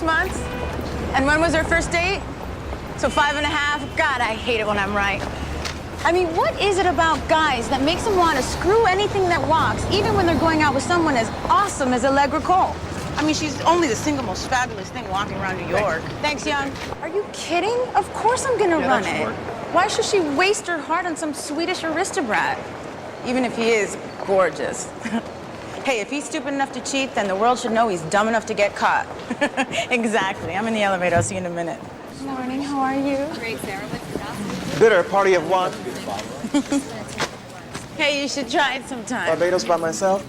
months. And when was her first date? So 5.5. God, I hate it when I'm right. I mean, what is it about guys that makes them want to screw anything that walks, even when they're going out with someone as awesome as Allegra Cole? I mean, she's only the single most fabulous thing walking around New York. Thanks, Young. Are you kidding? Of course I'm gonna run it. Why should she waste her heart on some Swedish aristocrat? Even if he is gorgeous. Hey, if he's stupid enough to cheat, then the world should know he's dumb enough to get caught. Exactly. I'm in the elevator. I'll see you in a minute. Good morning. How are you? Great, Sarah. What's your Bitter, party of one. Hey, you should try it sometime. Barbados by myself?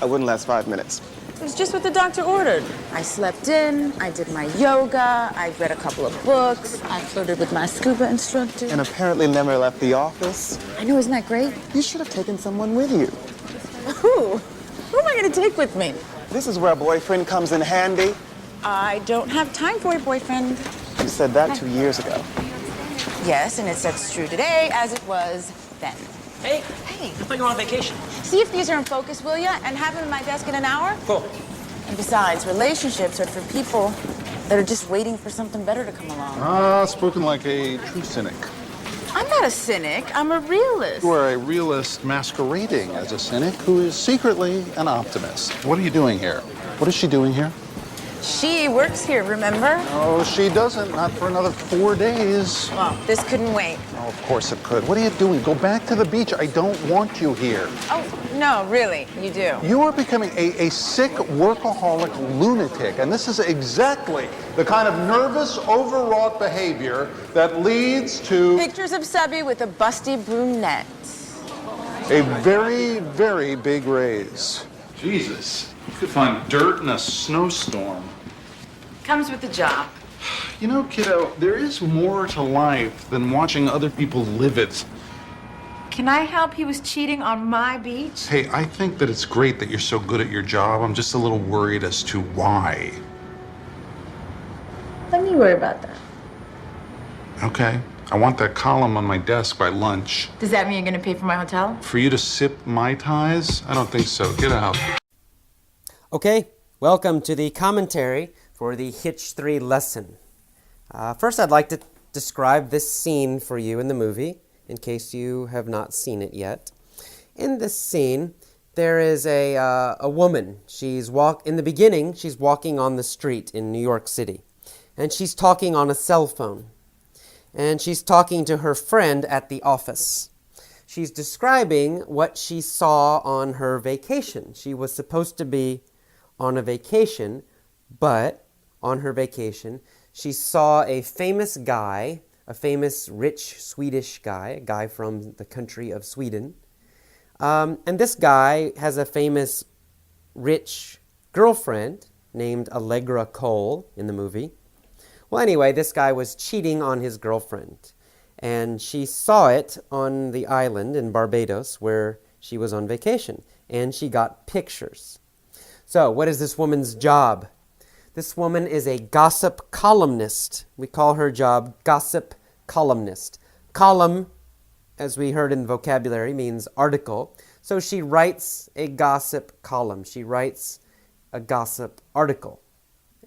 I wouldn't last 5 minutes. It was just what the doctor ordered. I slept in, I did my yoga, I read a couple of books, I flirted with my scuba instructor. And apparently never left the office. I know, isn't that great? You should have taken someone with you. Who? Who am I gonna take with me? This is where a boyfriend comes in handy. I don't have time for a boyfriend. You said that 2 years ago. Yes, and it's as true today as it was then. Hey. Hey. I thought you were on vacation. See if these are in focus, will ya? And have them in my desk in an hour? Cool. And besides, relationships are for people that are just waiting for something better to come along. Ah, spoken like a true cynic. I'm not a cynic. I'm a realist. You are a realist masquerading as a cynic who is secretly an optimist. What are you doing here? What is she doing here? She works here, remember? Oh, she doesn't. Not for another 4 days. Well, this couldn't wait. Oh, of course it could. What are you doing? Go back to the beach. I don't want you here. Oh, no, really, you do. You are becoming a sick workaholic lunatic, and this is exactly the kind of nervous, overwrought behavior that leads to Pictures of Subby with a busty brunette. a very, very big raise. Jesus, you could find dirt in a snowstorm. Comes with the job. You know, kiddo, there is more to life than watching other people live it. Can I help? He was cheating on my beach. Hey, I think that it's great that you're so good at your job. I'm just a little worried as to why. Let me worry about that. Okay, I want that column on my desk by lunch. Does that mean you're gonna pay for my hotel? For you to sip Mai Tais? I don't think so. Get out. Okay, welcome to the commentary for the Hitch 3 lesson. First, I'd like to describe this scene for you in the movie, in case you have not seen it yet. In this scene, there is a woman. In the beginning, she's walking on the street in New York City, and she's talking on a cell phone. And she's talking to her friend at the office. She's describing what she saw on her vacation. She was supposed to be on a vacation, but on her vacation, she saw a famous guy, a famous rich Swedish guy, a guy from the country of Sweden. And this guy has a famous rich girlfriend named Allegra Cole in the movie. Well, anyway, this guy was cheating on his girlfriend, and she saw it on the island in Barbados where she was on vacation, and she got pictures. So, what is this woman's job? This woman is a gossip columnist. We call her job gossip columnist. Column, as we heard in vocabulary, means article. So she writes a gossip column. She writes a gossip article.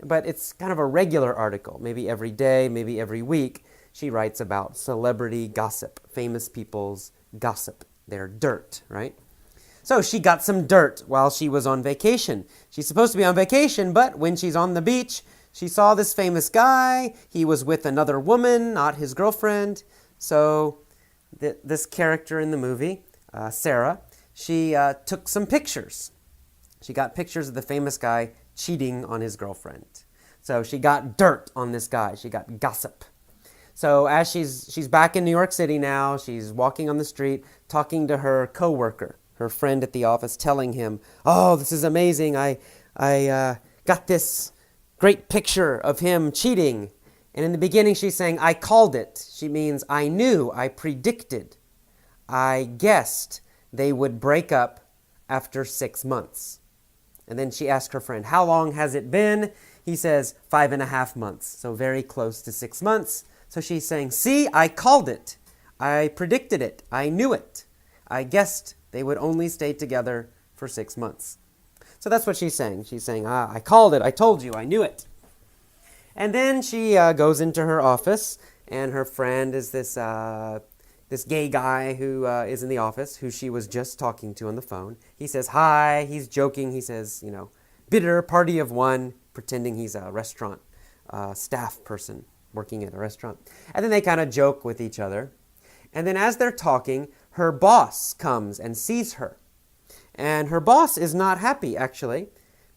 But it's kind of a regular article. Maybe every day, maybe every week, she writes about celebrity gossip, famous people's gossip, their dirt, right? So she got some dirt while she was on vacation. She's supposed to be on vacation, but when she's on the beach, she saw this famous guy. He was with another woman, not his girlfriend. So this character in the movie, Sarah, she took some pictures. She got pictures of the famous guy cheating on his girlfriend. So she got dirt on this guy. She got gossip. So as she's back in New York City now, she's walking on the street, talking to her coworker, her friend at the office, telling him, "Oh, this is amazing. I got this great picture of him cheating." And in the beginning, she's saying, "I called it." She means, I knew, I predicted, I guessed they would break up after 6 months. And then she asked her friend, "How long has it been?" He says, 5.5 months. So very close to 6 months. So she's saying, "See, I called it. I predicted it. I knew it. I guessed they would only stay together for 6 months." So that's what she's saying. She's saying, I called it. I told you. I knew it. And then she goes into her office, and her friend is this gay guy who is in the office, who she was just talking to on the phone. He says hi, he's joking, he says, bitter, party of one, pretending he's a restaurant staff person working at a restaurant. And then they kind of joke with each other. And then as they're talking, her boss comes and sees her. And her boss is not happy, actually,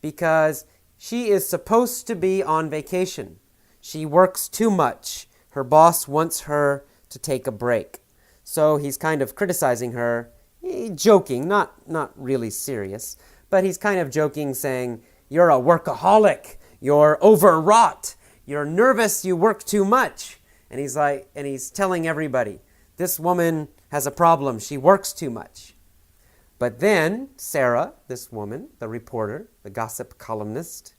because she is supposed to be on vacation. She works too much. Her boss wants her to take a break. So he's kind of criticizing her, joking, not really serious, but he's kind of joking, saying, "You're a workaholic. You're overwrought. You're nervous. You work too much." And he's telling everybody, this woman has a problem. She works too much. But then Sarah, this woman, the reporter, the gossip columnist,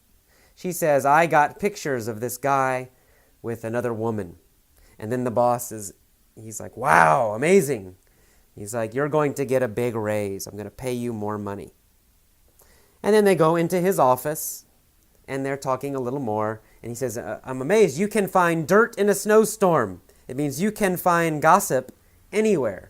she says, "I got pictures of this guy with another woman." And then the boss he's like, "Wow, amazing." He's like, "You're going to get a big raise. I'm going to pay you more money." And then they go into his office, and they're talking a little more. And he says, "I'm amazed. You can find dirt in a snowstorm. It means you can find gossip anywhere."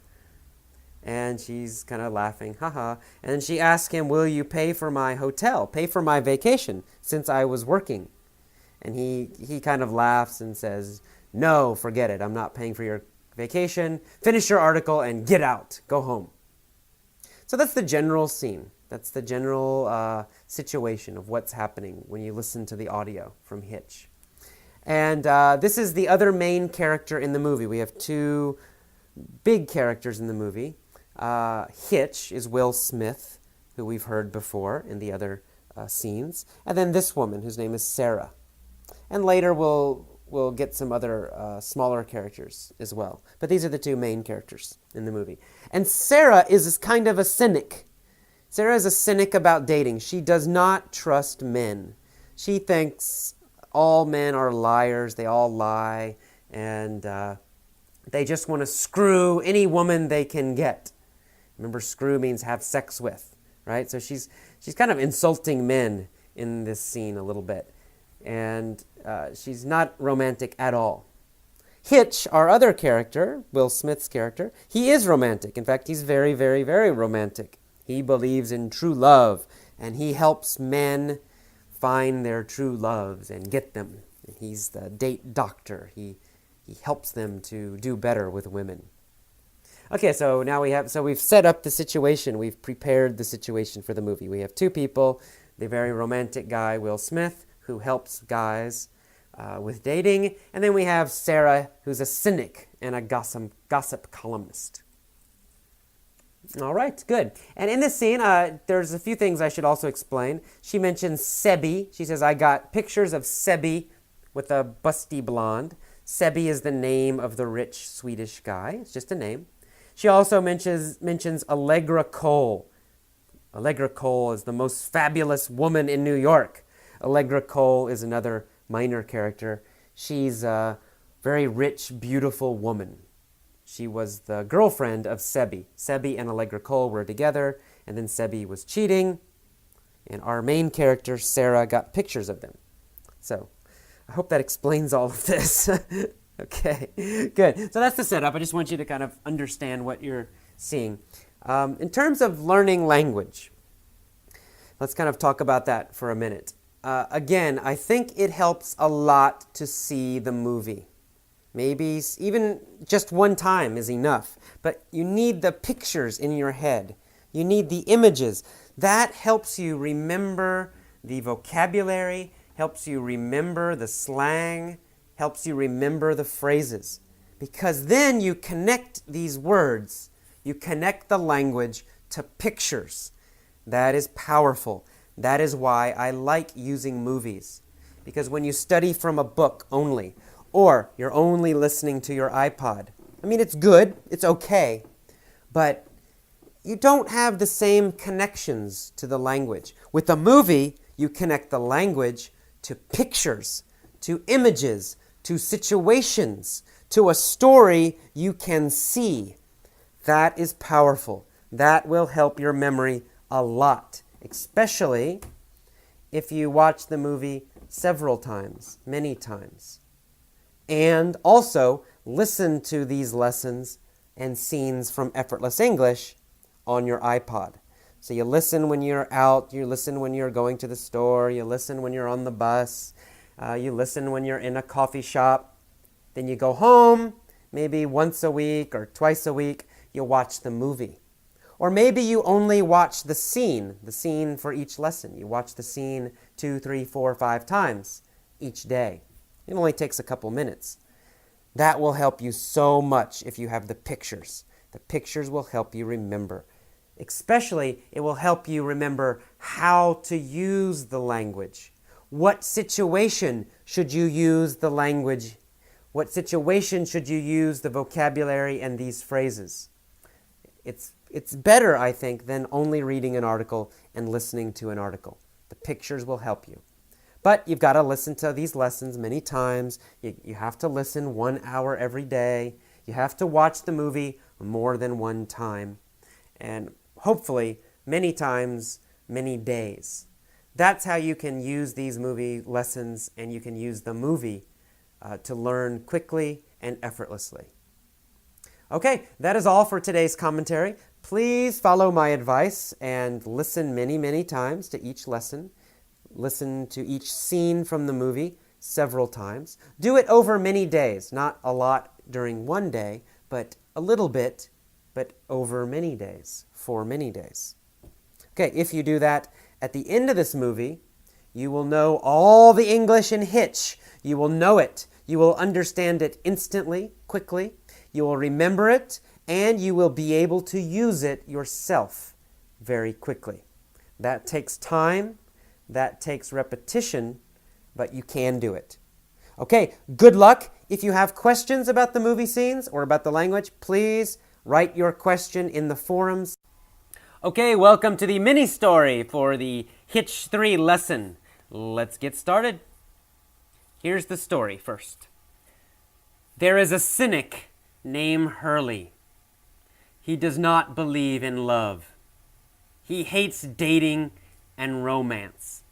And she's kind of laughing, haha. And then she asks him, "Will you pay for my hotel, pay for my vacation, since I was working?" And he kind of laughs and says, "No, forget it. I'm not paying for your vacation. Finish your article and get out. Go home." So that's the general scene. That's the general situation of what's happening when you listen to the audio from Hitch. And this is the other main character in the movie. We have two big characters in the movie. Hitch is Will Smith, who we've heard before in the other scenes. And then this woman, whose name is Sarah. And later we'll get some other smaller characters as well. But these are the two main characters in the movie. And Sarah is kind of a cynic. Sarah is a cynic about dating. She does not trust men. She thinks all men are liars. They all lie. And they just want to screw any woman they can get. Remember, screw means have sex with, right? So she's kind of insulting men in this scene a little bit. And she's not romantic at all. Hitch, our other character, Will Smith's character, he is romantic. In fact, he's very, very, very romantic. He believes in true love, and he helps men find their true loves and get them. And he's the date doctor. He helps them to do better with women. Okay, so now we've set up the situation. We've prepared the situation for the movie. We have two people, the very romantic guy, Will Smith, who helps guys with dating. And then we have Sarah, who's a cynic and a gossip columnist. All right, good. And in this scene, there's a few things I should also explain. She mentions Sebi. She says, "I got pictures of Sebi with a busty blonde." Sebi is the name of the rich Swedish guy. It's just a name. She also mentions Allegra Cole. Allegra Cole is the most fabulous woman in New York. Allegra Cole is another minor character. She's a very rich, beautiful woman. She was the girlfriend of Sebi. Sebi and Allegra Cole were together, and then Sebi was cheating, and our main character, Sarah, got pictures of them. So I hope that explains all of this. Okay, good. So that's the setup. I just want you to kind of understand what you're seeing. In terms of learning language, let's kind of talk about that for a minute. Again, I think it helps a lot to see the movie. Maybe even just one time is enough. But you need the pictures in your head. You need the images. That helps you remember the vocabulary, helps you remember the slang, helps you remember the phrases. Because then you connect these words, you connect the language to pictures. That is powerful. That is why I like using movies. Because when you study from a book only, or you're only listening to your iPod, I mean, it's good, it's okay, but you don't have the same connections to the language. With a movie, you connect the language to pictures, to images, to situations, to a story you can see. That is powerful. That will help your memory a lot, especially if you watch the movie several times, many times. And also listen to these lessons and scenes from Effortless English on your iPod. So you listen when you're out, you listen when you're going to the store, you listen when you're on the bus, you listen when you're in a coffee shop. Then you go home, maybe once a week or twice a week, you watch the movie. Or maybe you only watch the scene for each lesson. You watch the scene 2, 3, 4, 5 times each day. It only takes a couple minutes. That will help you so much if you have the pictures. The pictures will help you remember. Especially, it will help you remember how to use the language. What situation should you use the language? What situation should you use the vocabulary and these phrases? It's better, I think, than only reading an article and listening to an article. The pictures will help you. But you've got to listen to these lessons many times. You have to listen 1 hour every day. You have to watch the movie more than one time. And hopefully, many times, many days. That's how you can use these movie lessons, and you can use the movie to learn quickly and effortlessly. Okay, that is all for today's commentary. Please follow my advice and listen many, many times to each lesson. Listen to each scene from the movie several times. Do it over many days, not a lot during one day, but a little bit, but over many days, for many days. Okay, if you do that, at the end of this movie, you will know all the English in Hitch. You will know it. You will understand it instantly, quickly. You will remember it, and you will be able to use it yourself very quickly. That takes time. That takes repetition, but you can do it. Okay, good luck. If you have questions about the movie scenes or about the language, please write your question in the forums. Okay, welcome to the mini story for the Hitch 3 lesson. Let's get started. Here's the story first. There is a cynic named Hurley. He does not believe in love. He hates dating and romance.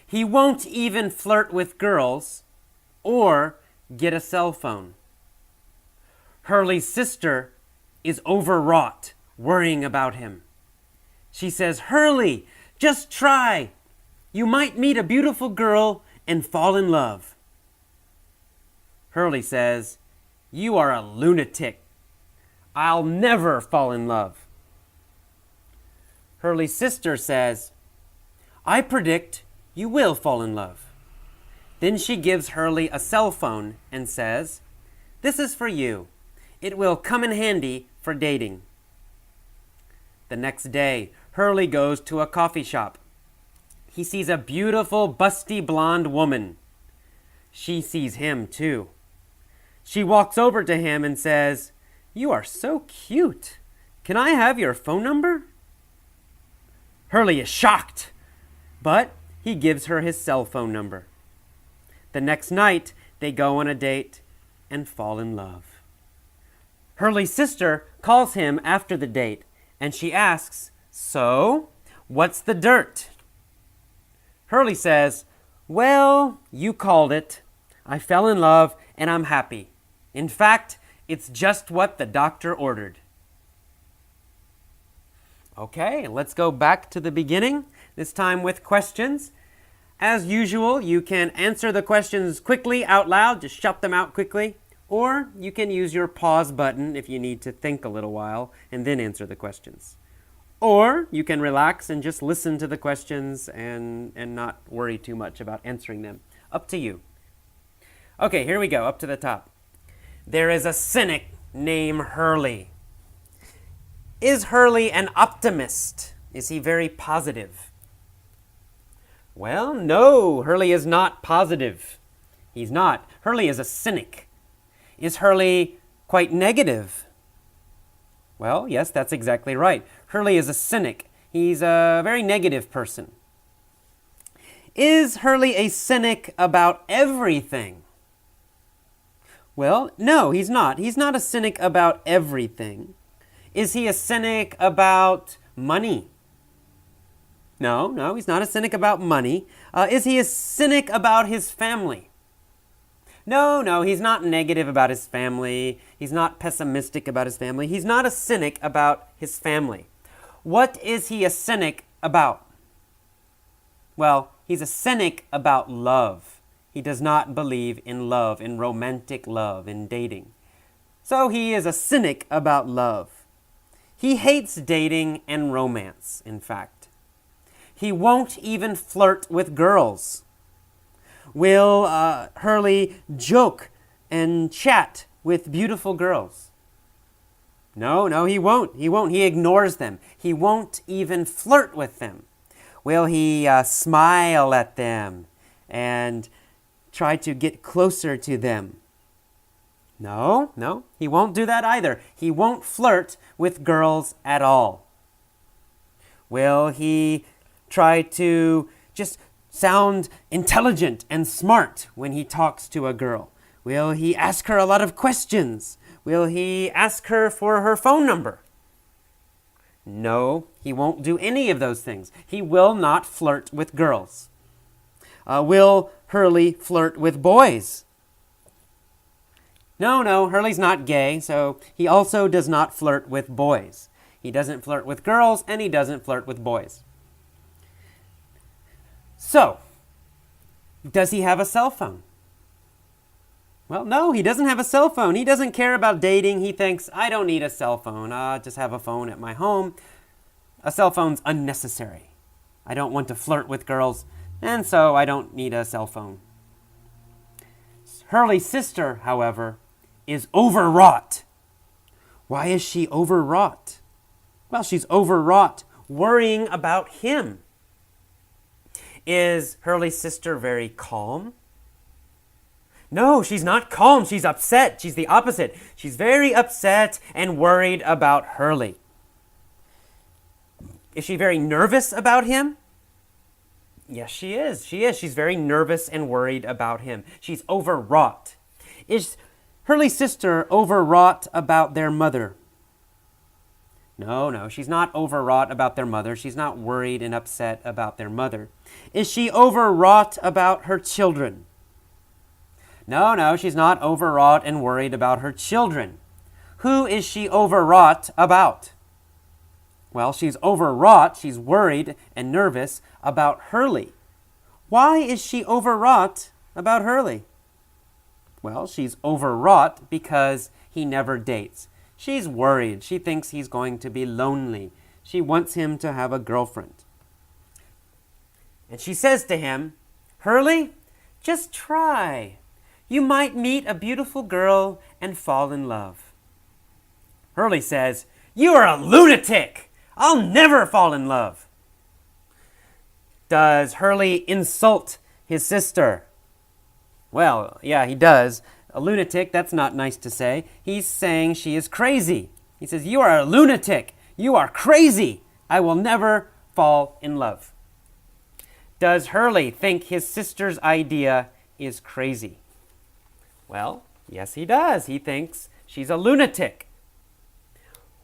He won't even flirt with girls or get a cell phone. Hurley's sister is overwrought, worrying about him. She says, "Hurley, just try. You might meet a beautiful girl and fall in love." Hurley says, "You are a lunatic. I'll never fall in love." Hurley's sister says, "I predict you will fall in love." Then she gives Hurley a cell phone and says, "This is for you. It will come in handy for dating." The next day, Hurley goes to a coffee shop. He sees a beautiful, busty blonde woman. She sees him too. She walks over to him and says, "You are so cute. Can I have your phone number?" Hurley is shocked, but he gives her his cell phone number. The next night, they go on a date and fall in love. Hurley's sister calls him after the date, and she asks, "So, what's the dirt?" Hurley says, "Well, you called it. I fell in love, and I'm happy. In fact, it's just what the doctor ordered." Okay, let's go back to the beginning, this time with questions. As usual, you can answer the questions quickly out loud, just shout them out quickly, or you can use your pause button if you need to think a little while and then answer the questions. Or you can relax and just listen to the questions and not worry too much about answering them. Up to you. Okay, here we go, up to the top. There is a cynic named Hurley. Is Hurley an optimist? Is he very positive? Well, no, Hurley is not positive. He's not. Hurley is a cynic. Is Hurley quite negative? Well, yes, that's exactly right. Hurley is a cynic. He's a very negative person. Is Hurley a cynic about everything? Well, no, he's not. He's not a cynic about everything. Is he a cynic about money? No, he's not a cynic about money. Is he a cynic about his family? No, he's not negative about his family. He's not pessimistic about his family. He's not a cynic about his family. What is he a cynic about? Well, he's a cynic about love. He does not believe in love, in romantic love, in dating. So he is a cynic about love. He hates dating and romance, in fact. He won't even flirt with girls. Will Hurley joke and chat with beautiful girls? No, he won't. He ignores them. He won't even flirt with them. Will he smile at them and try to get closer to them? No, he won't do that either. He won't flirt with girls at all. Will he try to just sound intelligent and smart when he talks to a girl? Will he ask her a lot of questions? Will he ask her for her phone number? No, he won't do any of those things. He will not flirt with girls. Will Hurley flirt with boys? No, Hurley's not gay, so he also does not flirt with boys. He doesn't flirt with girls, and he doesn't flirt with boys. So, does he have a cell phone? Well, no, he doesn't have a cell phone. He doesn't care about dating. He thinks, I don't need a cell phone. I just have a phone at my home. A cell phone's unnecessary. I don't want to flirt with girls, and so I don't need a cell phone. Hurley's sister, however, is overwrought. Why is she overwrought? Well, she's overwrought worrying about him. Is Hurley's sister very calm? No, she's not calm. She's upset. She's the opposite. She's very upset and worried about Hurley. Is she very nervous about him? Yes, she is. She's very nervous and worried about him. She's overwrought. Is Hurley's sister overwrought about their mother? No, she's not overwrought about their mother. She's not worried and upset about their mother. Is she overwrought about her children? No, she's not overwrought and worried about her children. Who is she overwrought about? Well, she's overwrought, she's worried and nervous about Hurley. Why is she overwrought about Hurley? Well, she's overwrought because he never dates. She's worried. She thinks he's going to be lonely. She wants him to have a girlfriend. And she says to him, Hurley, just try. You might meet a beautiful girl and fall in love. Hurley says, You are a lunatic. I'll never fall in love. Does Hurley insult his sister? Well, yeah, he does. A lunatic, that's not nice to say. He's saying she is crazy. He says, You are a lunatic. You are crazy. I will never fall in love. Does Hurley think his sister's idea is crazy? Well, yes, he does. He thinks she's a lunatic.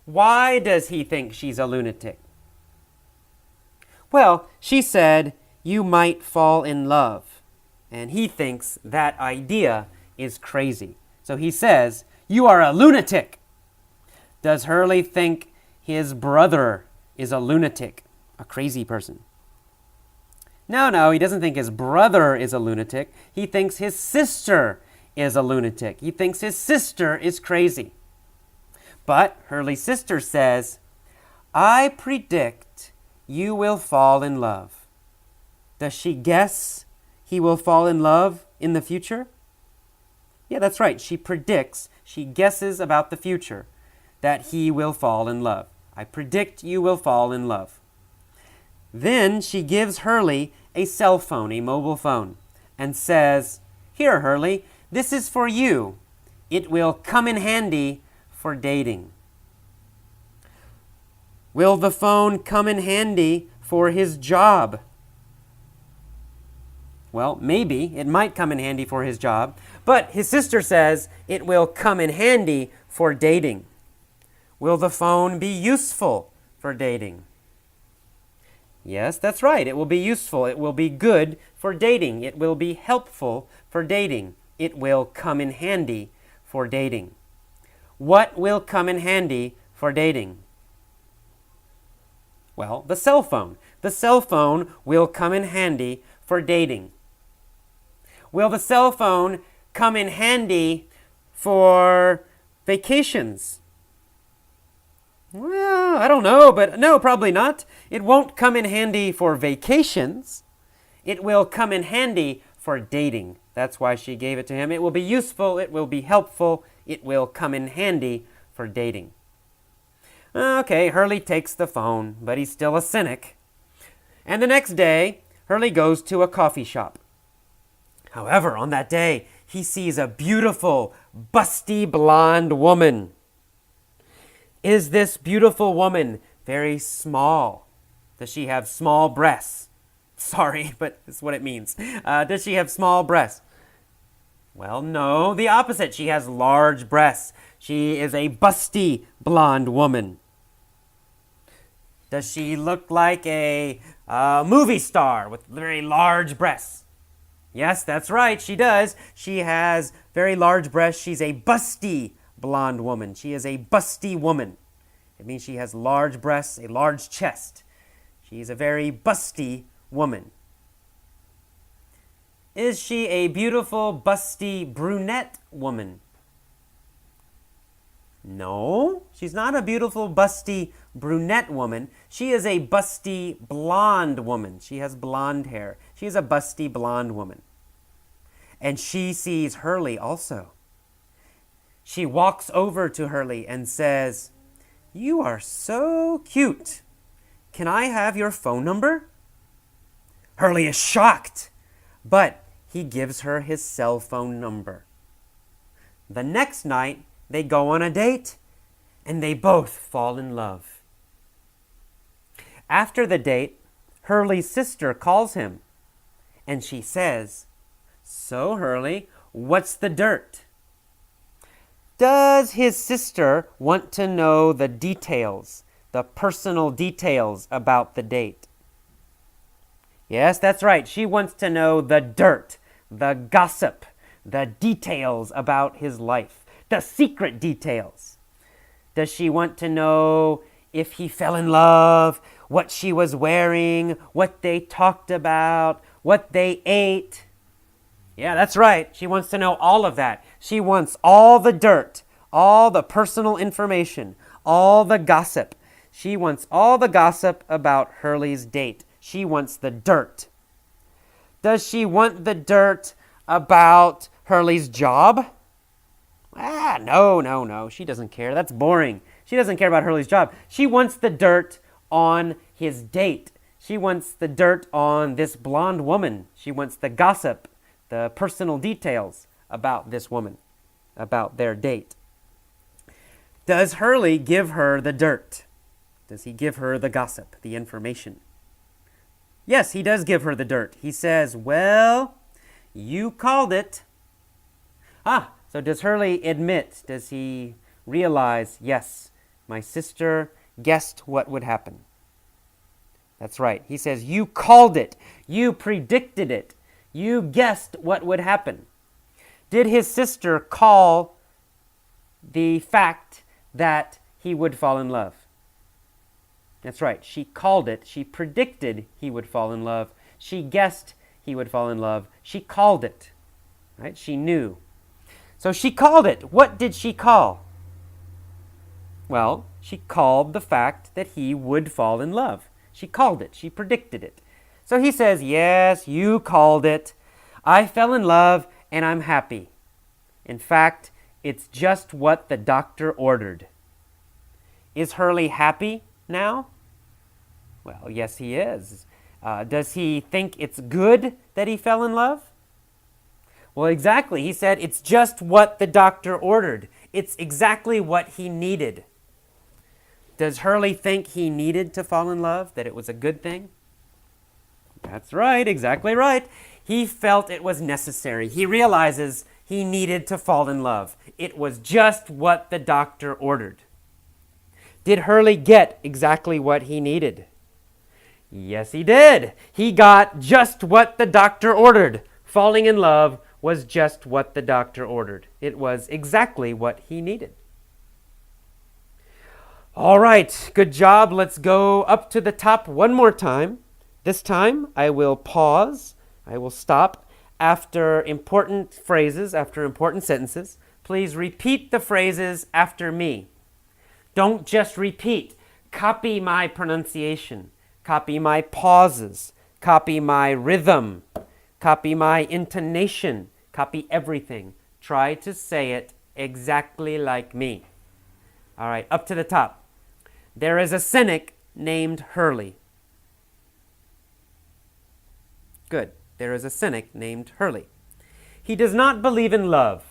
Why does he think she's a lunatic? Well, she said, You might fall in love. And he thinks that idea is crazy. So he says, You are a lunatic. Does Hurley think his brother is a lunatic, a crazy person? No, he doesn't think his brother is a lunatic. He thinks his sister is a lunatic. He thinks his sister is crazy. But Hurley's sister says, I predict you will fall in love. Does she guess he will fall in love in the future? Yeah, that's right. She predicts, she guesses about the future that he will fall in love. I predict you will fall in love. Then she gives Hurley a cell phone, a mobile phone, and says, Here, Hurley, this is for you. It will come in handy for dating. Will the phone come in handy for his job? Well, maybe. It might come in handy for his job. But his sister says it will come in handy for dating. Will the phone be useful for dating? Yes, that's right. It will be useful. It will be good for dating. It will be helpful for dating. It will come in handy for dating. What will come in handy for dating? Well, the cell phone. The cell phone will come in handy for dating. Will the cell phone come in handy for vacations? Well, I don't know, but no, probably not. It won't come in handy for vacations. It will come in handy for dating. That's why she gave it to him. It will be useful. It will be helpful. It will come in handy for dating. Okay, Hurley takes the phone, but he's still a cynic. And the next day, Hurley goes to a coffee shop. However, on that day, he sees a beautiful, busty blonde woman. Is this beautiful woman very small? Does she have small breasts? Sorry, but that's what it means. Does she have small breasts? Well, no, the opposite. She has large breasts. She is a busty blonde woman. Does she look like a movie star with very large breasts? Yes, that's right, she does. She has very large breasts. She's a busty blonde woman. She is a busty woman. It means she has large breasts, a large chest. She's a very busty woman. Is she a beautiful, busty brunette woman? No, she's not a beautiful, busty brunette woman. She is a busty blonde woman. She has blonde hair. She is a busty blonde woman. And she sees Hurley also. She walks over to Hurley and says, "You are so cute. Can I have your phone number?" Hurley is shocked, but he gives her his cell phone number. The next night, they go on a date, and they both fall in love. After the date, Hurley's sister calls him, and she says, "So, Hurley, what's the dirt?" Does his sister want to know the details, the personal details about the date? Yes, that's right. She wants to know the dirt, the gossip, the details about his life, the secret details. Does she want to know if he fell in love, what she was wearing, what they talked about, what they ate? Yeah, that's right. She wants to know all of that. She wants all the dirt, all the personal information, all the gossip. She wants all the gossip about Hurley's date. She wants the dirt. Does she want the dirt about Hurley's job? No. She doesn't care. That's boring. She doesn't care about Hurley's job. She wants the dirt on his date. She wants the dirt on this blonde woman. She wants the gossip, the personal details about this woman, about their date. Does Hurley give her the dirt? Does he give her the gossip, the information? Yes, he does give her the dirt. He says, "Well, you called it." So does Hurley admit, does he realize, yes, my sister guessed what would happen? That's right. He says, "You called it. You predicted it. You guessed what would happen." Did his sister call the fact that he would fall in love? That's right. She called it. She predicted he would fall in love. She guessed he would fall in love. She called it. Right? She knew. So she called it. What did she call? Well, she called the fact that he would fall in love. She called it. She predicted it. So he says, "Yes, you called it. I fell in love and I'm happy. In fact, it's just what the doctor ordered." Is Hurley happy now? Well, yes, he is. Does he think it's good that he fell in love? Well, exactly. He said it's just what the doctor ordered. It's exactly what he needed. Does Hurley think he needed to fall in love, that it was a good thing? That's right, exactly right. He felt it was necessary. He realizes he needed to fall in love. It was just what the doctor ordered. Did Hurley get exactly what he needed? Yes, he did. He got just what the doctor ordered. Falling in love was just what the doctor ordered. It was exactly what he needed. All right, good job. Let's go up to the top one more time. This time I will pause. I will stop after important phrases, after important sentences. Please repeat the phrases after me. Don't just repeat. Copy my pronunciation. Copy my pauses. Copy my rhythm. Copy my intonation. Copy everything. Try to say it exactly like me. All right, up to the top. There is a cynic named Hurley. Good. There is a cynic named Hurley. He does not believe in love.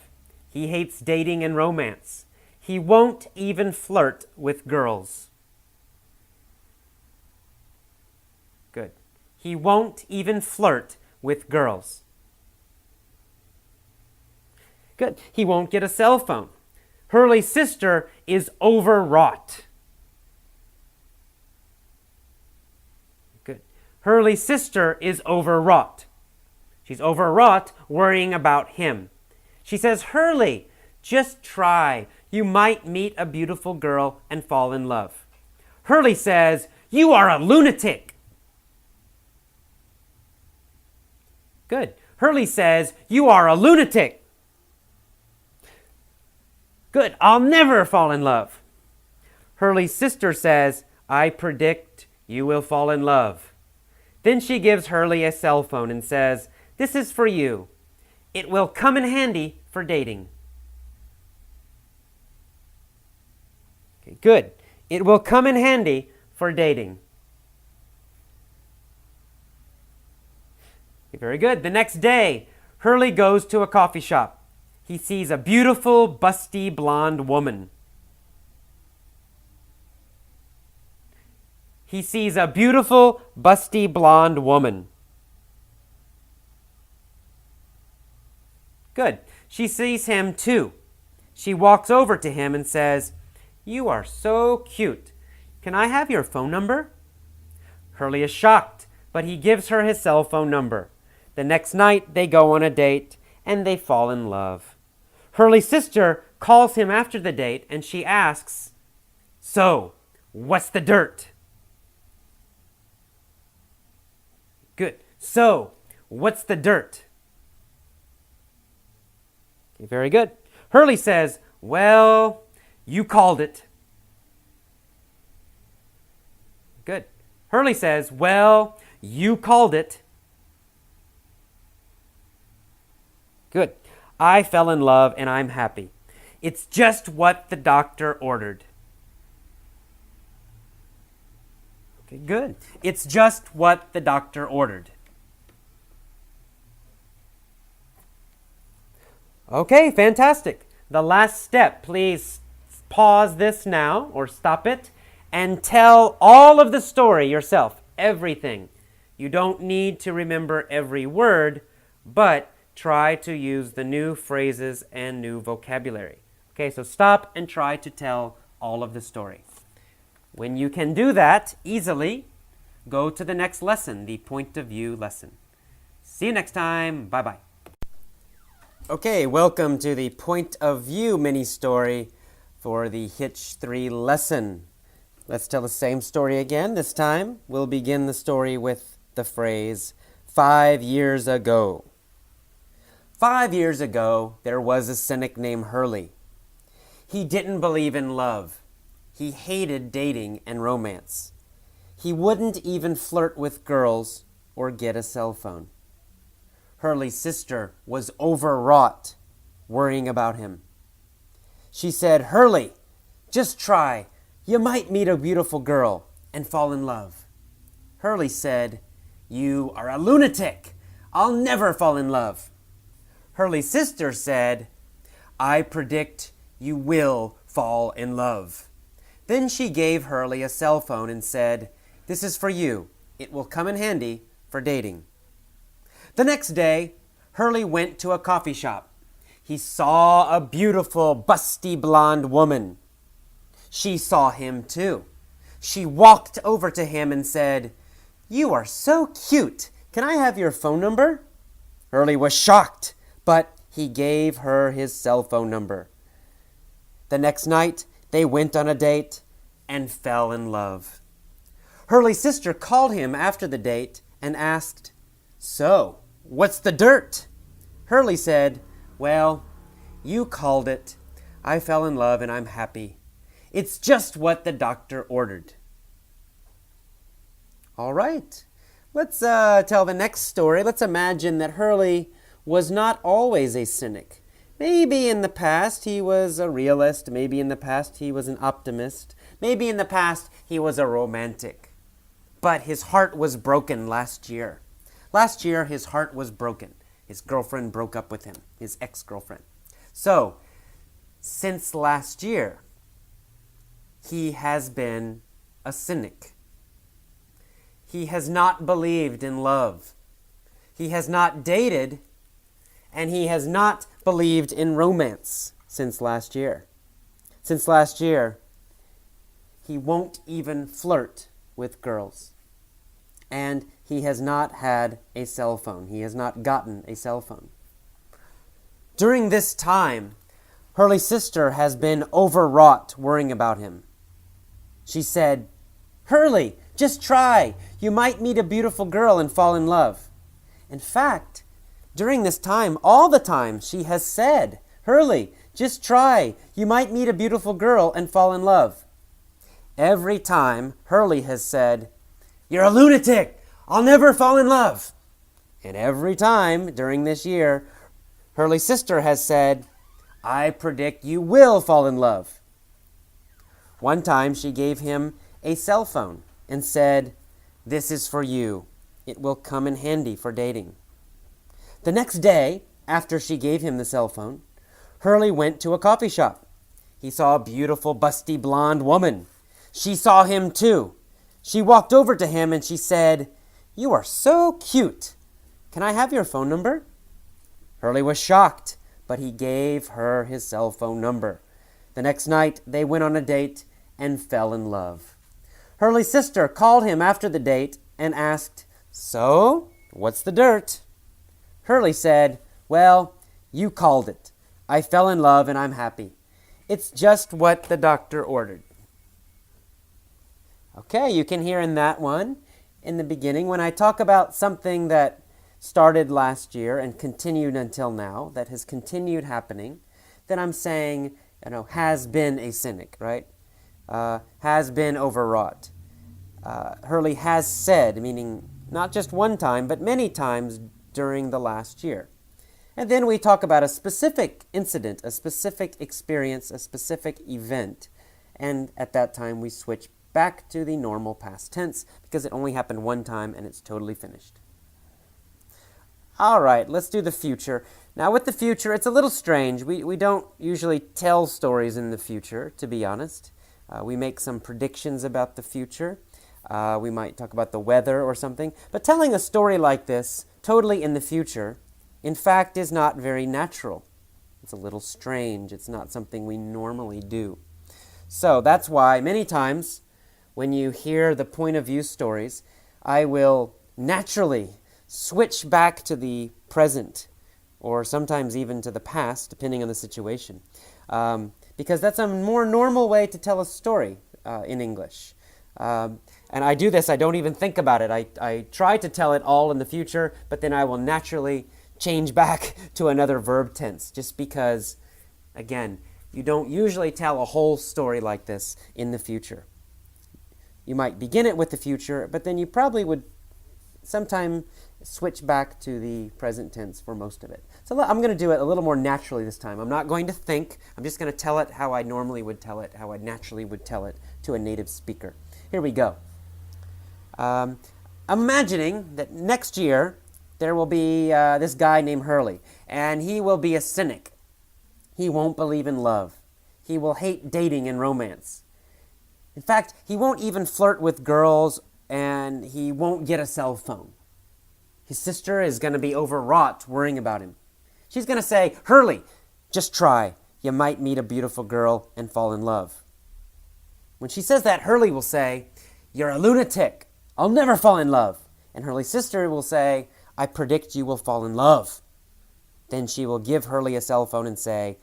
He hates dating and romance. He won't even flirt with girls. Good. He won't even flirt with girls. Good. He won't get a cell phone. Hurley's sister is overwrought. Good. Hurley's sister is overwrought. She's overwrought worrying about him. She says, Hurley, just try. You might meet a beautiful girl and fall in love. Hurley says, you are a lunatic. Good. Hurley says, you are a lunatic. Good. I'll never fall in love. Hurley's sister says, I predict you will fall in love. Then she gives Hurley a cell phone and says, this is for you. It will come in handy for dating. Okay, good. It will come in handy for dating. Okay, very good. The next day, Hurley goes to a coffee shop. He sees a beautiful, busty, blonde woman. He sees a beautiful, busty, blonde woman. Good. She sees him too. She walks over to him and says, you are so cute. Can I have your phone number? Hurley is shocked, but he gives her his cell phone number. The next night, they go on a date, and they fall in love. Hurley's sister calls him after the date, and she asks, so, what's the dirt? Good. So, what's the dirt? Okay, very good. Hurley says, well, you called it. Good. Hurley says, well, you called it. Good. I fell in love and I'm happy. It's just what the doctor ordered. Okay, good. It's just what the doctor ordered. Okay, fantastic. The last step, please pause this now or stop it and tell all of the story yourself, everything. You don't need to remember every word, but try to use the new phrases and new vocabulary. Okay, so stop and try to tell all of the story. When you can do that easily, go to the next lesson, the point of view lesson. See you next time. Bye-bye. Okay, welcome to the point of view mini story for the Hitch 3 lesson. Let's tell the same story again. This time, we'll begin the story with the phrase, 5 years ago. 5 years ago, there was a cynic named Hurley. He didn't believe in love. He hated dating and romance. He wouldn't even flirt with girls or get a cell phone. Hurley's sister was overwrought, worrying about him. She said, Hurley, just try. You might meet a beautiful girl and fall in love. Hurley said, you are a lunatic. I'll never fall in love. Hurley's sister said, I predict you will fall in love. Then she gave Hurley a cell phone and said, this is for you. It will come in handy for dating. The next day, Hurley went to a coffee shop. He saw a beautiful, busty blonde woman. She saw him too. She walked over to him and said, "You are so cute. Can I have your phone number?" Hurley was shocked, but he gave her his cell phone number. The next night, they went on a date and fell in love. Hurley's sister called him after the date and asked, "So, what's the dirt?" Hurley said, "Well, you called it. I fell in love and I'm happy. It's just what the doctor ordered." All right, let's tell the next story. Let's imagine that Hurley was not always a cynic. Maybe in the past he was a realist. Maybe in the past he was an optimist. Maybe in the past he was a romantic. But his heart was broken last year. Last year his heart was broken. His girlfriend broke up with him, his ex-girlfriend. So, since last year, he has been a cynic. He has not believed in love. He has not dated, and he has not believed in romance since last year. Since last year, he won't even flirt with girls. And he has not had a cell phone. He has not gotten a cell phone. During this time, Hurley's sister has been overwrought worrying about him. She said, "Hurley, just try. You might meet a beautiful girl and fall in love." In fact, during this time, all the time, she has said, "Hurley, just try. You might meet a beautiful girl and fall in love." Every time, Hurley has said, "You're a lunatic. I'll never fall in love." And every time during this year, Hurley's sister has said, "I predict you will fall in love." One time she gave him a cell phone and said, "This is for you. It will come in handy for dating." The next day, after she gave him the cell phone, Hurley went to a coffee shop. He saw a beautiful, busty, blonde woman. She saw him too. She walked over to him and she said, "You are so cute. Can I have your phone number?" Hurley was shocked, but he gave her his cell phone number. The next night, they went on a date and fell in love. Hurley's sister called him after the date and asked, "So, what's the dirt?" Hurley said, "Well, you called it. I fell in love and I'm happy. It's just what the doctor ordered." Okay, you can hear in that one, in the beginning, when I talk about something that started last year and continued until now, that has continued happening, then I'm saying, has been a cynic, right? Has been overwrought. Hurley has said, meaning not just one time, but many times during the last year. And then we talk about a specific incident, a specific experience, a specific event, and at that time we switch back to the normal past tense because it only happened one time and it's totally finished. All right, let's do the future. Now with the future, it's a little strange. We don't usually tell stories in the future, to be honest. We make some predictions about the future. We might talk about the weather or something. But telling a story like this, totally in the future, in fact, is not very natural. It's a little strange. It's not something we normally do. So that's why many times when you hear the point of view stories, I will naturally switch back to the present or sometimes even to the past, depending on the situation. Because that's a more normal way to tell a story in English. And I do this, I don't even think about it. I try to tell it all in the future, but then I will naturally change back to another verb tense, just because, again, you don't usually tell a whole story like this in the future. You might begin it with the future, but then you probably would sometime switch back to the present tense for most of it. So I'm going to do it a little more naturally this time. I'm not going to think. I'm just going to tell it how I normally would tell it, how I naturally would tell it to a native speaker. Here we go. I'm imagining that next year there will be this guy named Hurley, and he will be a cynic. He won't believe in love. He will hate dating and romance. In fact, he won't even flirt with girls, and he won't get a cell phone. His sister is going to be overwrought worrying about him. She's going to say, "Hurley, just try. You might meet a beautiful girl and fall in love." When she says that, Hurley will say, "You're a lunatic. I'll never fall in love. And Hurley's sister will say, I predict you will fall in love. Then she will give Hurley a cell phone and say,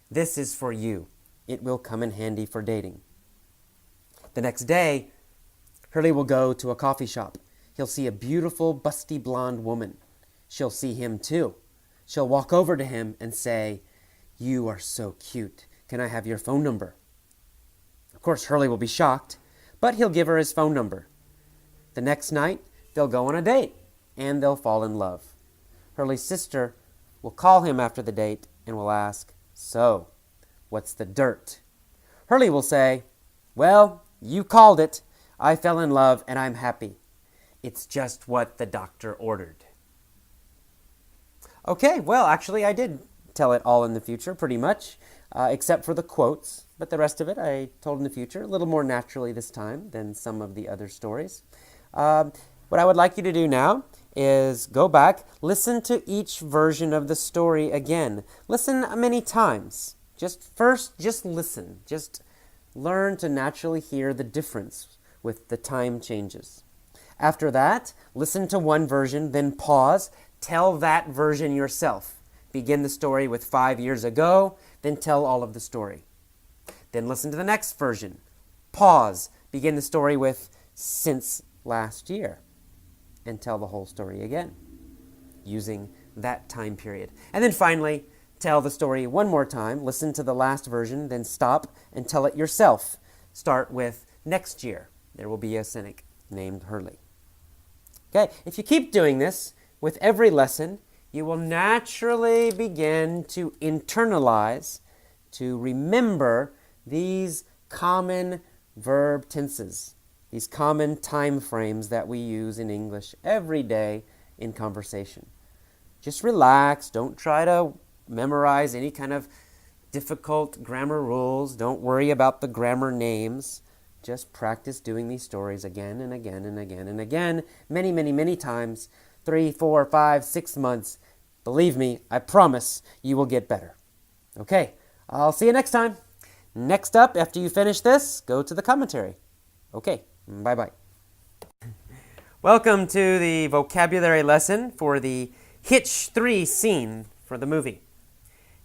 this is for you. It will come in handy for dating. The next day, Hurley will go to a coffee shop. He'll see a beautiful, busty blonde woman. She'll see him too. She'll walk over to him and say, you are so cute. Can I have your phone number? Of course, Hurley will be shocked, but he'll give her his phone number. The next night, they'll go on a date, and they'll fall in love. Hurley's sister will call him after the date and will ask, so, what's the dirt? Hurley will say, well, you called it. I fell in love and I'm happy. It's just what the doctor ordered. Okay, well, actually I did tell it all in the future, pretty much, except for the quotes. But the rest of it I told in the future, a little more naturally this time than some of the other stories. What I would like you to do now is go back, listen to each version of the story again. Listen many times. Just listen. Just learn to naturally hear the difference with the time changes. After that, listen to one version, then pause. Tell that version yourself. Begin the story with 5 years ago, then tell all of the story. Then listen to the next version. Pause. Begin the story with since last year, and tell the whole story again, using that time period. And then finally, tell the story one more time. Listen to the last version, then stop and tell it yourself. Start with next year. There will be a cynic named Hurley. Okay, if you keep doing this with every lesson, you will naturally begin to internalize, to remember these common verb tenses, these common time frames that we use in English every day in conversation. Just relax. Don't try to memorize any kind of difficult grammar rules. Don't worry about the grammar names. Just practice doing these stories again and again and again and again, many, many, many times, 3, 4, 5, 6 months. Believe me, I promise you will get better. Okay, I'll see you next time. Next up, after you finish this, go to the commentary. Okay, bye-bye. Welcome to the vocabulary lesson for the Hitch 3 scene for the movie.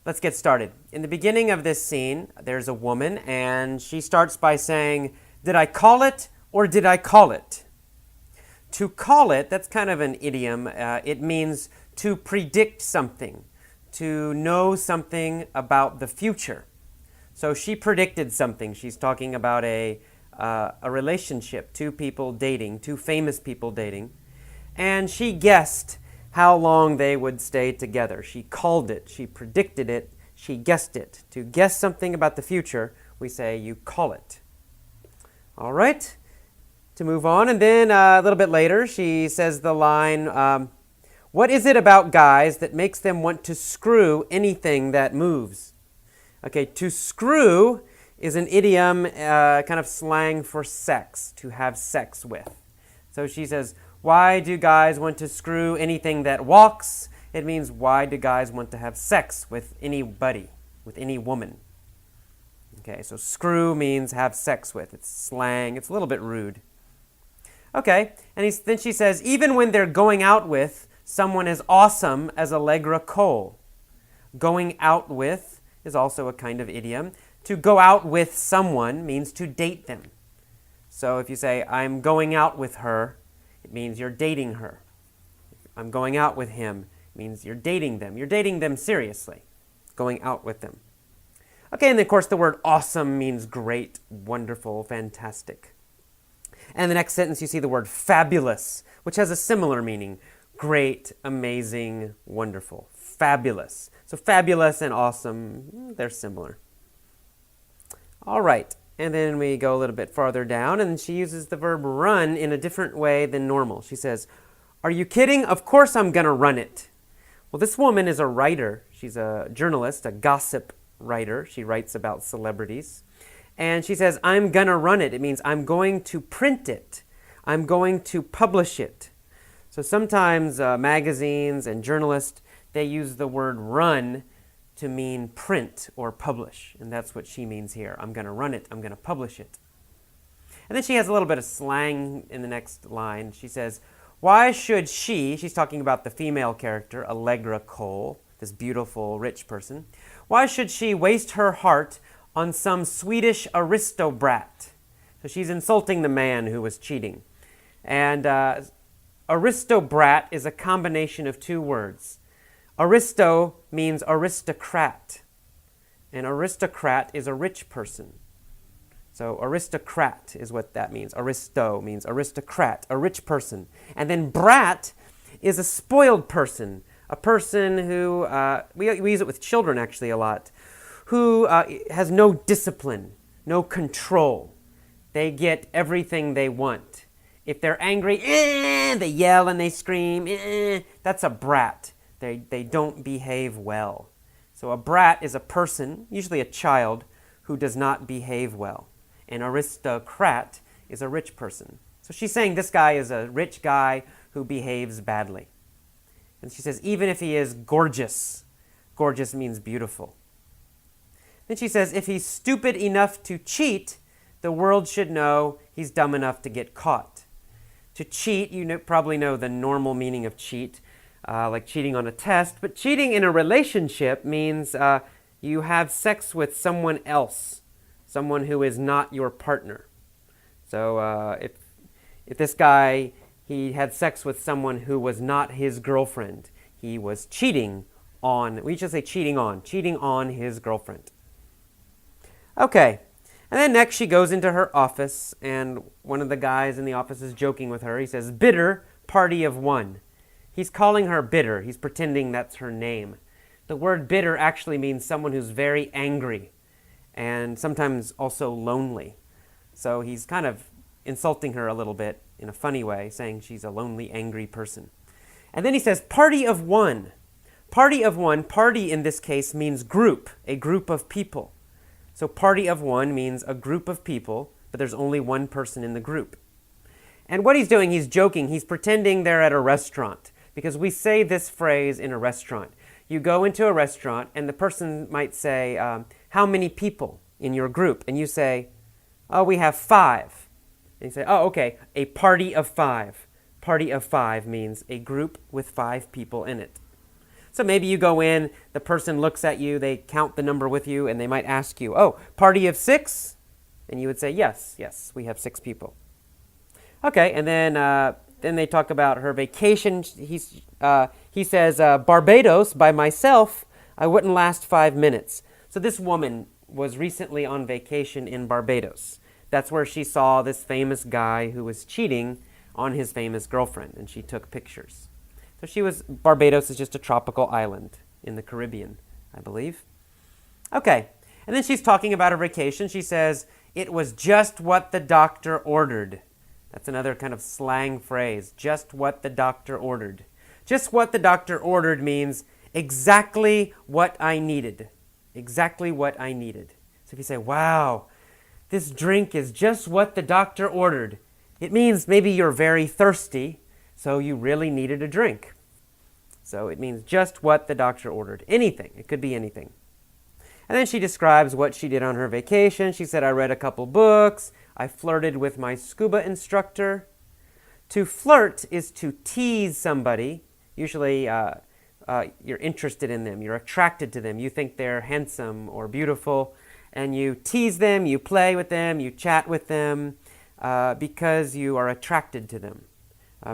Let's get started. In the beginning of this scene, there's a woman, and she starts by saying, did I call it or did I call it? To call it, that's kind of an idiom. It means to predict something, to know something about the future. So she predicted something. She's talking about a relationship, two people dating, two famous people dating, and she guessed how long they would stay together. She called it, she predicted it, she guessed it. To guess something about the future, we say you call it. All right, to move on, and then a little bit later, she says the line, what is it about guys that makes them want to screw anything that moves? Okay, to screw is an idiom, kind of slang for sex, to have sex with. So she says, why do guys want to screw anything that walks? It means, why do guys want to have sex with anybody, with any woman? Okay, so screw means have sex with. It's slang. It's a little bit rude. Okay, and then she says, even when they're going out with someone as awesome as Allegra Cole. Going out with is also a kind of idiom. To go out with someone means to date them. So if you say, I'm going out with her, it means you're dating her. I'm going out with him, it means you're dating them. You're dating them seriously, going out with them. Okay, and then of course the word awesome means great, wonderful, fantastic. And the next sentence you see the word fabulous, which has a similar meaning. Great, amazing, wonderful, fabulous. So fabulous and awesome, they're similar. All right, and then we go a little bit farther down, and she uses the verb run in a different way than normal. She says, are you kidding? Of course I'm going to run it. Well, this woman is a writer. She's a journalist, a gossip writer. She writes about celebrities. And she says, I'm going to run it. It means I'm going to print it. I'm going to publish it. So sometimes magazines and journalists, they use the word run to mean print or publish. And that's what she means here. I'm going to run it. I'm going to publish it. And then she has a little bit of slang in the next line. She says, why should she's talking about the female character, Allegra Cole, this beautiful, rich person. Why should she waste her heart on some Swedish aristobrat? So she's insulting the man who was cheating. And aristobrat is a combination of two words. Aristo means aristocrat, and aristocrat is a rich person. So aristocrat is what that means. Aristo means aristocrat, a rich person. And then brat is a spoiled person, a person who, we use it with children actually a lot, who has no discipline, no control. They get everything they want. If they're angry, they yell and they scream. That's a brat. They don't behave well. So a brat is a person, usually a child, who does not behave well. An aristocrat is a rich person. So she's saying this guy is a rich guy who behaves badly. And she says, even if he is gorgeous, gorgeous means beautiful. Then she says, if he's stupid enough to cheat, the world should know he's dumb enough to get caught. To cheat, you probably know the normal meaning of cheat, like cheating on a test. But cheating in a relationship means you have sex with someone else, someone who is not your partner. So if this guy, he had sex with someone who was not his girlfriend, he was cheating on, we just say cheating on his girlfriend. Okay, and then next she goes into her office, and one of the guys in the office is joking with her. He says, bitter, party of one. He's calling her bitter. He's pretending that's her name. The word bitter actually means someone who's very angry and sometimes also lonely. So he's kind of insulting her a little bit in a funny way, saying she's a lonely, angry person. And then he says, party of one. Party of one, party in this case means group, a group of people. So party of one means a group of people, but there's only one person in the group. And what he's doing, he's joking, he's pretending they're at a restaurant, because we say this phrase in a restaurant. You go into a restaurant and the person might say, how many people in your group? And you say, oh, we have 5. And you say, oh, okay, a party of 5. Party of 5 means a group with 5 people in it. So maybe you go in, the person looks at you, they count the number with you, and they might ask you, oh, party of 6? And you would say, yes, we have 6 people. Okay, and then they talk about her vacation. He says, Barbados, by myself, I wouldn't last 5 minutes. So this woman was recently on vacation in Barbados. That's where she saw this famous guy who was cheating on his famous girlfriend, and she took pictures. So Barbados is just a tropical island in the Caribbean, I believe. Okay, and then she's talking about her vacation. She says, it was just what the doctor ordered. That's another kind of slang phrase, just what the doctor ordered. Just what the doctor ordered means exactly what I needed. Exactly what I needed. So if you say, wow, this drink is just what the doctor ordered, it means maybe you're very thirsty, so you really needed a drink. So it means just what the doctor ordered. Anything. It could be anything. And then she describes what she did on her vacation. She said, I read a couple books. I flirted with my scuba instructor. To flirt is to tease somebody. Usually you're interested in them. You're attracted to them. You think they're handsome or beautiful. And you tease them, you play with them, you chat with them because you are attracted to them.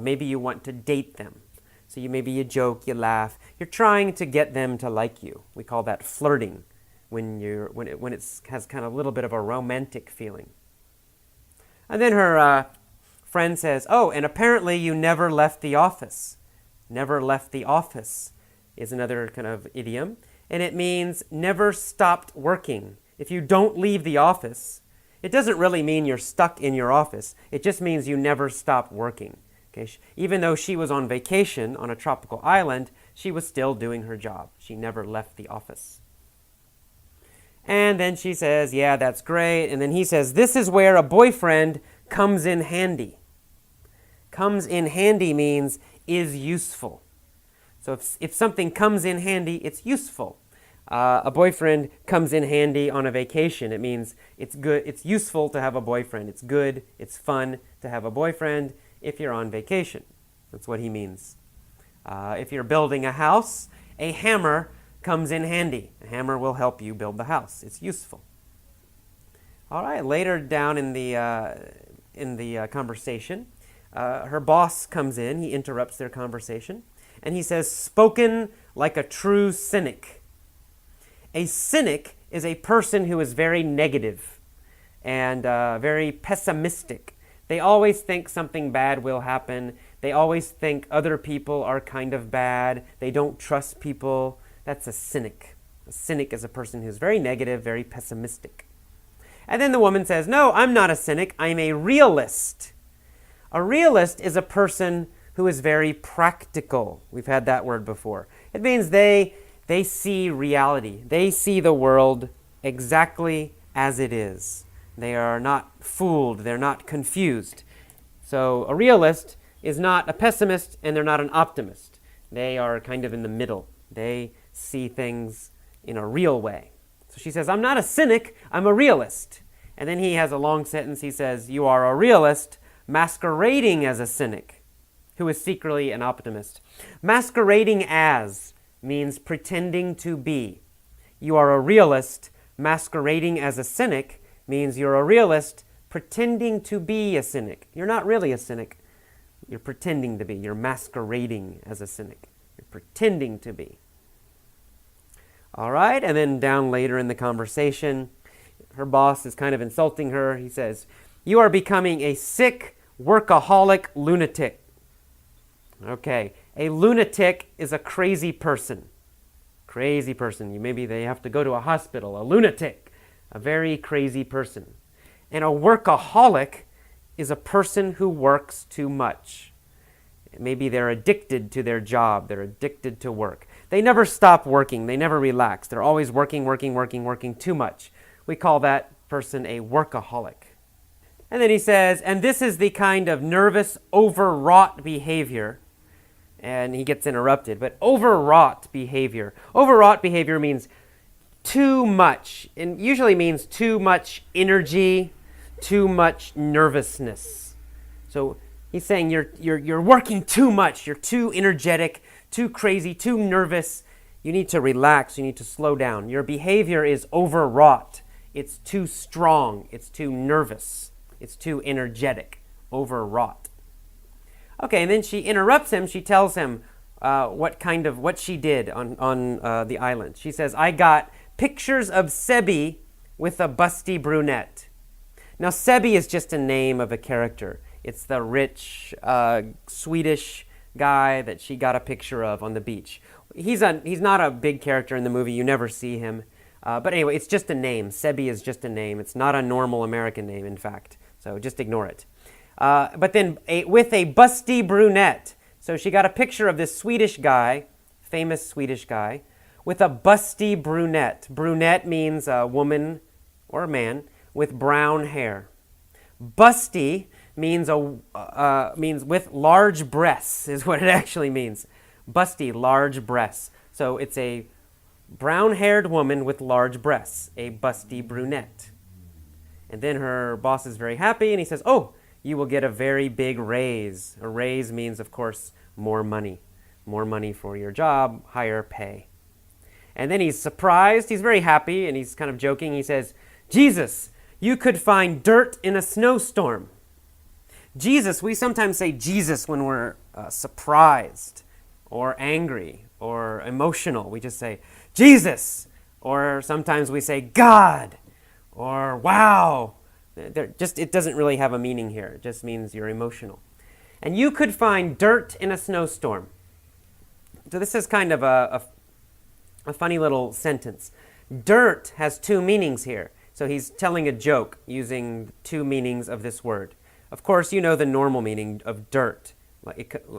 Maybe you want to date them. So maybe you joke, you laugh. You're trying to get them to like you. We call that flirting when it has kind of a little bit of a romantic feeling. And then her friend says, oh, and apparently you never left the office. Never left the office is another kind of idiom. And it means never stopped working. If you don't leave the office, it doesn't really mean you're stuck in your office. It just means you never stopped working. Okay? Even though she was on vacation on a tropical island, she was still doing her job. She never left the office. And then she says, yeah, that's great. And then he says, this is where a boyfriend comes in handy. Comes in handy means is useful. So if something comes in handy, it's useful. A boyfriend comes in handy on a vacation. It means it's good, it's useful to have a boyfriend. It's good, it's fun to have a boyfriend if you're on vacation. That's what he means. If you're building a house, a hammer comes in handy. A hammer will help you build the house. It's useful. All right, later down in the conversation, her boss comes in. He interrupts their conversation, and he says, "Spoken like a true cynic." A cynic is a person who is very negative and very pessimistic. They always think something bad will happen. They always think other people are kind of bad. They don't trust people. That's a cynic. A cynic is a person who's very negative, very pessimistic. And then the woman says, "No, I'm not a cynic. I'm a realist." A realist is a person who is very practical. We've had that word before. It means they see reality. They see the world exactly as it is. They are not fooled. They're not confused. So a realist is not a pessimist and they're not an optimist. They are kind of in the middle. They see things in a real way. So she says, "I'm not a cynic, I'm a realist." And then he has a long sentence. He says, "You are a realist masquerading as a cynic who is secretly an optimist." Masquerading as means pretending to be. You are a realist masquerading as a cynic means you're a realist pretending to be a cynic. You're not really a cynic. You're pretending to be. You're masquerading as a cynic. You're pretending to be. All right, and then down later in the conversation, her boss is kind of insulting her. He says, "You are becoming a sick, workaholic lunatic." Okay, a lunatic is a crazy person. Crazy person. Maybe they have to go to a hospital. A lunatic, a very crazy person. And a workaholic is a person who works too much. Maybe they're addicted to their job. They're addicted to work. They never stop working. They never relax. They're always working too much. We call that person a workaholic. And then he says, "And this is the kind of nervous, overwrought behavior." And he gets interrupted. But overwrought behavior. Overwrought behavior means too much. And usually means too much energy, too much nervousness. So he's saying you're working too much. You're too energetic, too crazy, too nervous. You need to relax. You need to slow down. Your behavior is overwrought. It's too strong. It's too nervous. It's too energetic. Overwrought. Okay, and then she interrupts him. She tells him what she did on the island. She says, "I got pictures of Sebi with a busty brunette." Now, Sebi is just a name of a character. It's the rich Swedish guy that she got a picture of on the beach. He's not a big character in the movie. You never see him. But anyway, it's just a name. Sebi is just a name. It's not a normal American name, in fact. So just ignore it. But then with a busty brunette. So she got a picture of this Swedish guy, famous Swedish guy, with a busty brunette. Brunette means a woman or a man with brown hair. Busty means means with large breasts is what it actually means. Busty, large breasts. So it's a brown-haired woman with large breasts, a busty brunette. And then her boss is very happy and he says, "Oh, you will get a very big raise." A raise means, of course, more money. More money for your job, higher pay. And then he's surprised. He's very happy and he's kind of joking. He says, "Jesus, you could find dirt in a snowstorm." Jesus, we sometimes say Jesus when we're surprised or angry or emotional. We just say, "Jesus." Or sometimes we say, "God," or "Wow." It doesn't really have a meaning here. It just means you're emotional. And you could find dirt in a snowstorm. So this is kind of a funny little sentence. Dirt has two meanings here. So he's telling a joke using two meanings of this word. Of course, you know the normal meaning of dirt,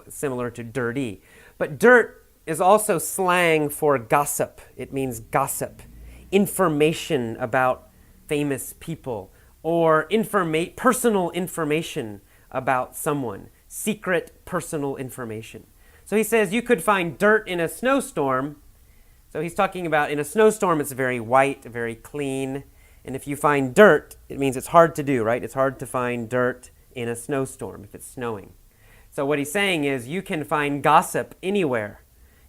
similar to dirty. But dirt is also slang for gossip. It means gossip, information about famous people, or personal information about someone, secret personal information. So he says you could find dirt in a snowstorm. So he's talking about in a snowstorm, it's very white, very clean. And if you find dirt, it means it's hard to do, right? It's hard to find dirt in a snowstorm if it's snowing. So what he's saying is you can find gossip anywhere.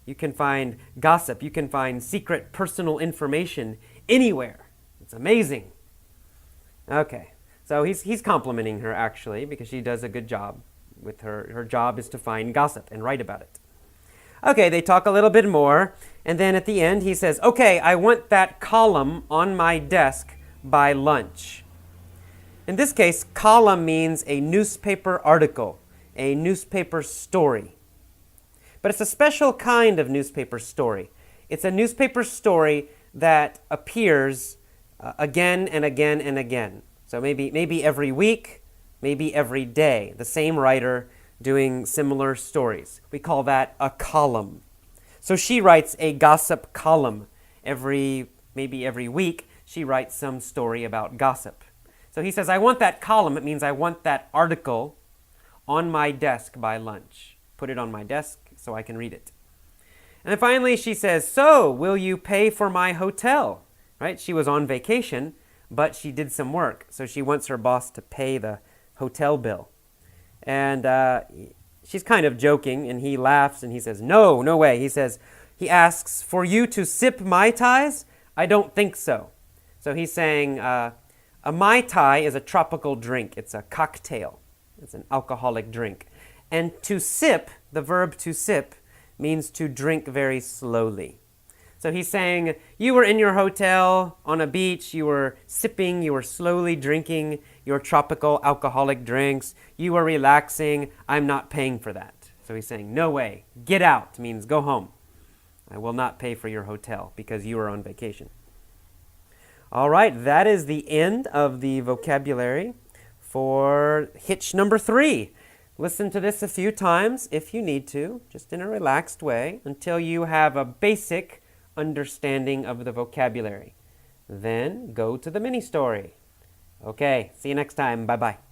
You can find gossip. You can find secret personal information anywhere. It's amazing. Okay, so he's complimenting her actually because she does a good job with her. Her job is to find gossip and write about it. Okay, they talk a little bit more, and then at the end he says, okay, I want that column on my desk by lunch. In this case, column means a newspaper article, a newspaper story. But it's a special kind of newspaper story. It's a newspaper story that appears again and again and again. So maybe every week, maybe every day, the same writer doing similar stories. We call that a column. So she writes a gossip column. Maybe every week, she writes some story about gossip. So he says, I want that column. It means I want that article on my desk by lunch. Put it on my desk so I can read it. And then finally she says, so will you pay for my hotel? Right? She was on vacation, but she did some work. So she wants her boss to pay the hotel bill. And she's kind of joking, and he laughs, and he says, no way. He asks, for you to sip Mai Tais? I don't think so. So he's saying a Mai Tai is a tropical drink. It's a cocktail. It's an alcoholic drink. And to sip, the verb to sip, means to drink very slowly. So he's saying, you were in your hotel on a beach, you were sipping, you were slowly drinking your tropical alcoholic drinks, you were relaxing, I'm not paying for that. So he's saying, no way, get out, means go home. I will not pay for your hotel because you were on vacation. All right, that is the end of the vocabulary for hitch number 3. Listen to this a few times if you need to, just in a relaxed way, until you have a basic understanding of the vocabulary. Then go to the mini story. Okay, see you next time. Bye-bye.